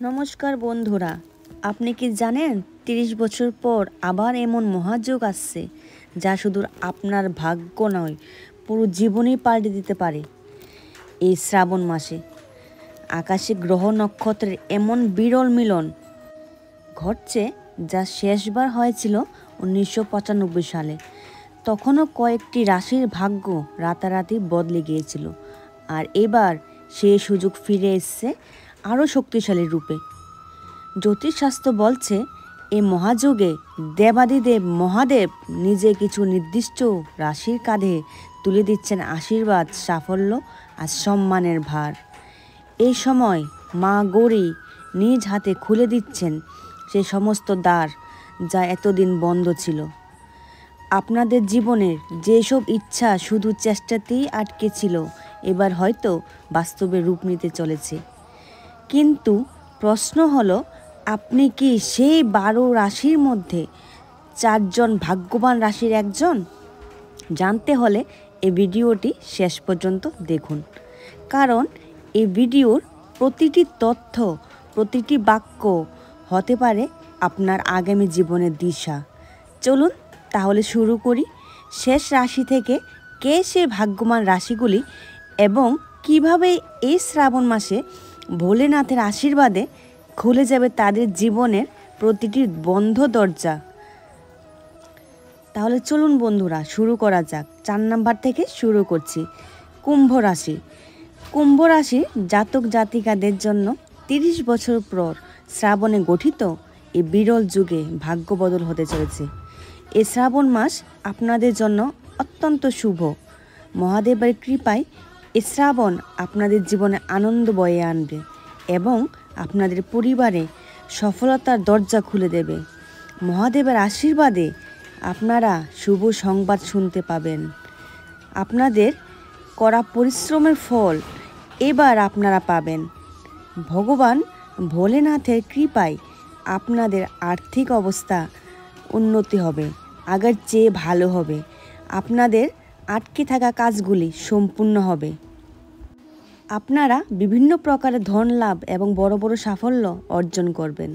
নমস্কার বন্ধুরা, আপনি কি জানেন ৩০ বছর পর আবার এমন মহাযোগ আসছে যা শুধু আপনার ভাগ্য নয়, পুরো জীবনই পাল্টে দিতে পারে। এই শ্রাবণ মাসে আকাশে গ্রহ নক্ষত্রের এমন বিরল মিলন ঘটছে যা শেষবার হয়েছিল ১৯৯৫ সালে। তখনও কয়েকটি রাশির ভাগ্য রাতারাতি বদলে গিয়েছিল, আর এবার সেই সুযোগ ফিরে এসছে আরও শক্তিশালী রূপে। জ্যোতিষশাস্ত্র বলছে এই মহাযোগে দেবাদিদেব মহাদেব নিজে কিছু নির্দিষ্ট রাশির কাঁধে তুলে দিচ্ছেন আশীর্বাদ, সাফল্য আর সম্মানের ভার। এই সময় মা গৌরী নিজ হাতে খুলে দিচ্ছেন সে সমস্ত দ্বার যা এতদিন বন্ধ ছিল। আপনাদের জীবনের যেসব ইচ্ছা শুধু চেষ্টাতেই আটকে ছিল, এবার হয়তো বাস্তবে রূপ নিতে চলেছে। কিন্তু প্রশ্ন হলো, আপনি কি সেই ১২ রাশির মধ্যে ৪জন ভাগ্যবান রাশির একজন? জানতে হলে এই ভিডিওটি শেষ পর্যন্ত দেখুন, কারণ এই ভিডিওর প্রতিটি তথ্য, প্রতিটি বাক্য হতে পারে আপনার আগামী জীবনের দিশা। চলুন তাহলে শুরু করি। শেষ রাশি থেকে কে সে ভাগ্যবান রাশিগুলি এবং কিভাবে এই শ্রাবণ মাসে ভোলেনাথের আশীর্বাদে খুলে যাবে তাদের জীবনের প্রতিটি বন্ধ দরজা। তাহলে চলুন বন্ধুরা শুরু করা যাক। ৪ নাম্বার থেকে শুরু করছি। কুম্ভ রাশি। কুম্ভ রাশির জাতক জাতিকাদের জন্য ৩০ বছর পর শ্রাবণে গঠিত এই বিরল যুগে ভাগ্য বদল হতে চলেছে। এই শ্রাবণ মাস আপনাদের জন্য অত্যন্ত শুভ। মহাদেবের কৃপায় এই শ্রাবণ আপনাদের জীবনে আনন্দ বয়ে আনবে এবং আপনাদের পরিবারে সফলতার দরজা খুলে দেবে। মহাদেবের আশীর্বাদে আপনারা শুভ সংবাদ শুনতে পাবেন। আপনাদের করা পরিশ্রমের ফল এবার আপনারা পাবেন। ভগবান ভোলেনাথের কৃপায় আপনাদের আর্থিক অবস্থা উন্নতি হবে, আগের চেয়ে ভালো হবে। আপনাদের আটকে থাকা কাজগুলি সম্পূর্ণ হবে। আপনারা বিভিন্ন প্রকারের ধন লাভ এবং বড় বড় সাফল্য অর্জন করবেন।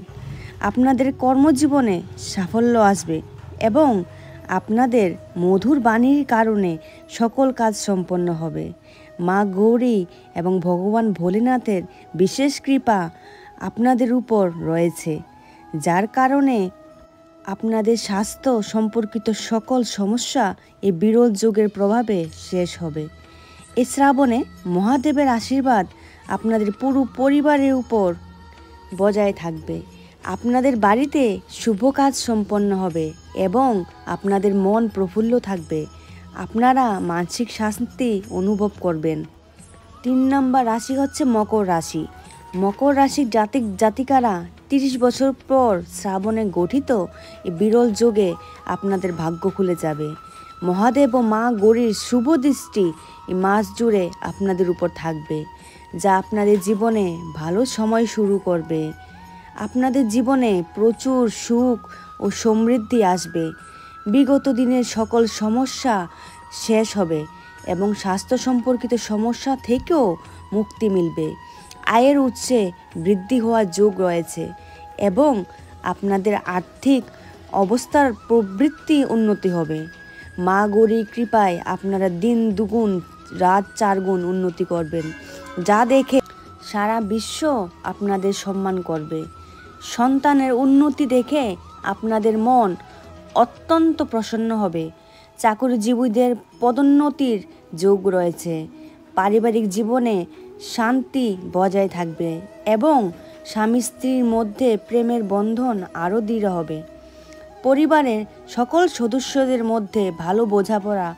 আপনাদের কর্মজীবনে সাফল্য আসবে এবং আপনাদের মধুর বাণীর কারণে সকল কাজ সম্পন্ন হবে। মা গৌরী এবং ভগবান ভোলেনাথের বিশেষ কৃপা আপনাদের উপর রয়েছে, যার কারণে আপনাদের স্বাস্থ্য সম্পর্কিত সকল সমস্যা এই বিরল যুগের প্রভাবে শেষ হবে। এই শ্রাবণে মহাদেবের আশীর্বাদ আপনাদের পুরো পরিবারের উপর বজায় থাকবে। আপনাদের বাড়িতে শুভ কাজ সম্পন্ন হবে এবং আপনাদের মন প্রফুল্ল থাকবে। আপনারা মানসিক শান্তি অনুভব করবেন। ৩ নম্বর রাশি হচ্ছে মকর রাশি। মকর রাশির জাতিক জাতিকারা ৩০ বছর পর শ্রাবণে গঠিত এই বিরল যোগে আপনাদের ভাগ্য খুলে যাবে। মহাদেব ও মা গৌরীর শুভ দৃষ্টি এই মাস জুড়ে আপনাদের উপর থাকবে, যা আপনাদের জীবনে ভালো সময় শুরু করবে। আপনাদের জীবনে প্রচুর সুখ ও সমৃদ্ধি আসবে। বিগত দিনের সকল সমস্যা শেষ হবে এবং স্বাস্থ্য সম্পর্কিত সমস্যা থেকেও মুক্তি মিলবে। আয়ের উৎসে বৃদ্ধি হওয়ার যোগ রয়েছে এবং আপনাদের আর্থিক অবস্থার প্রবৃত্তি উন্নতি হবে। মা গৌরীর কৃপায় আপনারা দিন দুগুণ রাত ৪ গুণ উন্নতি করবেন, যা দেখে সারা বিশ্ব আপনাদের সম্মান করবে। সন্তানের উন্নতি দেখে আপনাদের মন অত্যন্ত প্রসন্ন হবে। চাকরিজীবীদের পদোন্নতির যোগ রয়েছে। পারিবারিক জীবনে শান্তি বজায় থাকবে এবং স্বামী স্ত্রীর মধ্যে প্রেমের বন্ধন আরও দৃঢ় হবে। পরিবারের সকল সদস্যদের মধ্যে ভালো বোঝাপড়া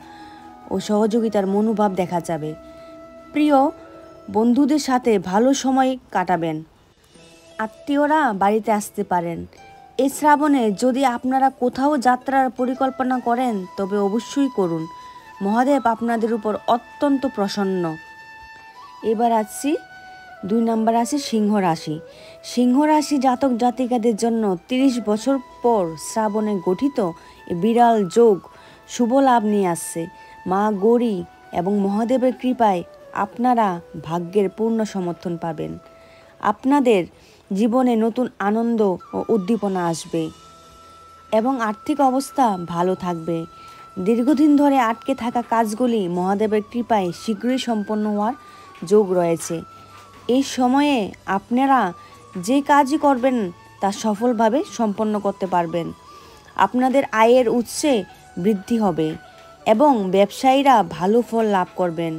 ও সহযোগিতার মনোভাব দেখা যাবে। প্রিয় বন্ধুদের সাথে ভালো সময় কাটাবেন। আত্মীয়রা বাড়িতে আসতে পারেন। এই শ্রাবণে যদি আপনারা কোথাও যাত্রার পরিকল্পনা করেন তবে অবশ্যই করুন। মহাদেব আপনাদের উপর অত্যন্ত প্রসন্ন। এবার আসছি ২ নম্বর রাশি সিংহ রাশি। সিংহ রাশি জাতক জাতিকাদের জন্য ৩০ বছর পর শ্রাবণে গঠিত এই বিরাল যোগ শুভ লাভ নিয়ে আসছে। মা গৌরী এবং মহাদেবের কৃপায় আপনারা ভাগ্যের পূর্ণ সমর্থন পাবেন। আপনাদের জীবনে নতুন আনন্দ ও উদ্দীপনা আসবে এবং আর্থিক অবস্থা ভালো থাকবে। দীর্ঘদিন ধরে আটকে থাকা কাজগুলি মহাদেবের কৃপায় শীঘ্রই সম্পন্ন হওয়ার যোগ রয়েছে। এই সময়ে আপনারা যে কাজই করবেন তা সফলভাবে সম্পন্ন করতে পারবেন। আপনাদের আয়ের উৎসে বৃদ্ধি হবে এবং ব্যবসায়ীরা ভালো ফল লাভ করবেন।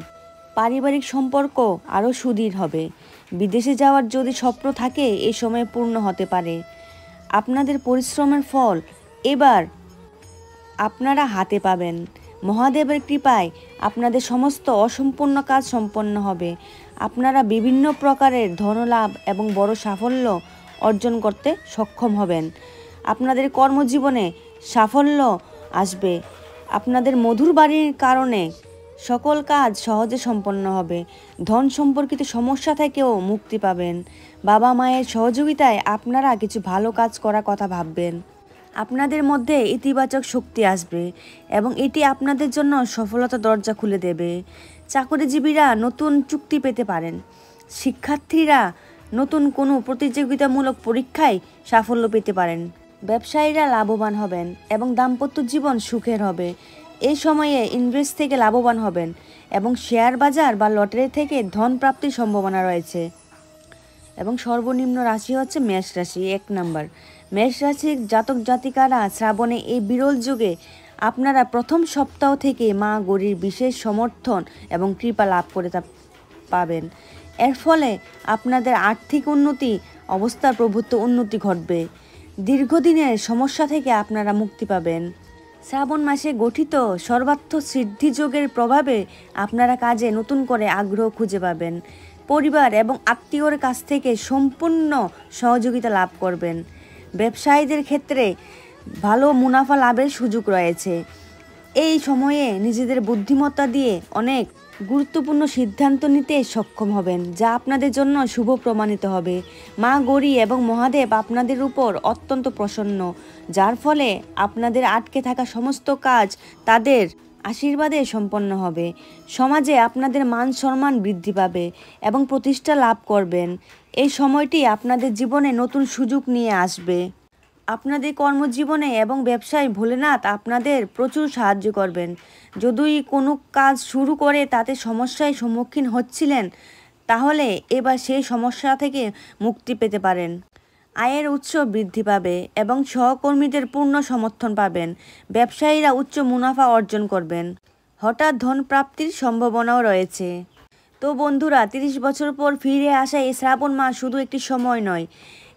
পারিবারিক সম্পর্ক আরও সুদৃঢ় হবে। বিদেশে যাওয়ার যদি স্বপ্ন থাকে এই সময়ে পূর্ণ হতে পারে। আপনাদের পরিশ্রমের ফল এবার আপনারা হাতে পাবেন। মহাদেবের কৃপায় আপনাদের সমস্ত অসম্পূর্ণ কাজ সম্পন্ন হবে। আপনারা বিভিন্ন প্রকারের ধনলাভ এবং বড় সাফল্য অর্জন করতে সক্ষম হবেন। আপনাদের কর্মজীবনে সাফল্য আসবে। আপনাদের মধুর বাড়ির কারণে সকল কাজ সহজে সম্পন্ন হবে। ধন সম্পর্কিত সমস্যা থেকেও মুক্তি পাবেন। বাবা মায়ের সহযোগিতায় আপনারা কিছু ভালো কাজ করার কথা ভাববেন। আপনাদের মধ্যে ইতিবাচক শক্তি আসবে এবং এটি আপনাদের জন্য সফলতা দরজা খুলে দেবে। চাকরিজীবীরা নতুন চুক্তি পেতে পারেন। শিক্ষার্থীরা নতুন কোনো প্রতিযোগিতামূলক পরীক্ষায় সাফল্য পেতে পারেন। ব্যবসায়ীরা লাভবান হবেন এবং দাম্পত্য জীবন সুখের হবে। এই সময়ে ইনভেস্ট থেকে লাভবান হবেন এবং শেয়ার বাজার বা লটারি থেকে ধন প্রাপ্তির সম্ভাবনা রয়েছে। এবং সর্বনিম্ন রাশি হচ্ছে মেষ রাশি, 1 নম্বর। মেষ রাশির জাতক জাতিকারা শ্রাবণে এই বিরল যুগে আপনারা প্রথম সপ্তাহ থেকে মা গৌরীর বিশেষ সমর্থন এবং কৃপা লাভ করে পাবেন। এর ফলে আপনাদের আর্থিক উন্নতি, অবস্থার প্রভূত উন্নতি ঘটবে। দীর্ঘদিনের সমস্যা থেকে আপনারা মুক্তি পাবেন। শ্রাবণ মাসে গঠিত সর্বার্থ সিদ্ধিযোগের প্রভাবে আপনারা কাজে নতুন করে আগ্রহ খুঁজে পাবেন। পরিবার এবং আত্মীয়র কাছ থেকে সম্পূর্ণ সহযোগিতা লাভ করবেন। ব্যবসায়ীদের ক্ষেত্রে ভালো মুনাফা লাভের সুযোগ রয়েছে। এই সময়ে নিজেদের বুদ্ধিমত্তা দিয়ে অনেক গুরুত্বপূর্ণ সিদ্ধান্ত নিতে সক্ষম হবেন, যা আপনাদের জন্য শুভ প্রমাণিত হবে। মা গৌরী এবং মহাদেব আপনাদের উপর অত্যন্ত প্রসন্ন, যার ফলে আপনাদের আটকে থাকা সমস্ত কাজ তাদের আশীর্বাদে সম্পন্ন হবে। সমাজে আপনাদের মান সম্মান বৃদ্ধি পাবে এবং প্রতিষ্ঠা লাভ করবেন। এই সময়টি আপনাদের জীবনে নতুন সুযোগ নিয়ে আসবে। আপনাদের কর্মজীবনে এবং ব্যবসায় ভোলেনাথ আপনাদের প্রচুর সাহায্য করবেন। যদি কোনো কাজ শুরু করে তাতে সমস্যায় সম্মুখীন হচ্ছিলেন, তাহলে এবার সেই সমস্যা থেকে মুক্তি পেতে পারেন। আয়ের উৎস বৃদ্ধি পাবে এবং সহকর্মীদের পূর্ণ সমর্থন পাবেন। ব্যবসায়ীরা উচ্চ মুনাফা অর্জন করবেন। হঠাৎ ধন প্রাপ্তির সম্ভাবনাও রয়েছে। তো বন্ধুরা, 30 বছর পর ফিরে আসা এই শ্রাবণ মাস শুধু একটি সময় নয়,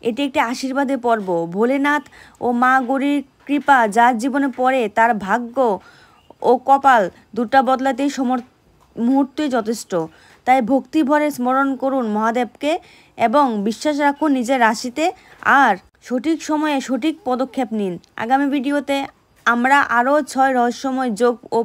এটি একটি আশীর্বাদের পর্ব। ভোলেনাথ ও মা গৌরীর কৃপা যার জীবনে পড়ে তার ভাগ্য ও কপাল দুটা বদলাতেই মুহূর্তই যথেষ্ট। তাই ভক্তি ভরে স্মরণ করুন মহাদেবকে এবং বিশ্বাস রাখুন নিজের রাশিতে, আর সঠিক সময়ে সঠিক পদক্ষেপ নিন। আগামী ভিডিওতে আমরা আরও 6 রহস্যময় যোগ ও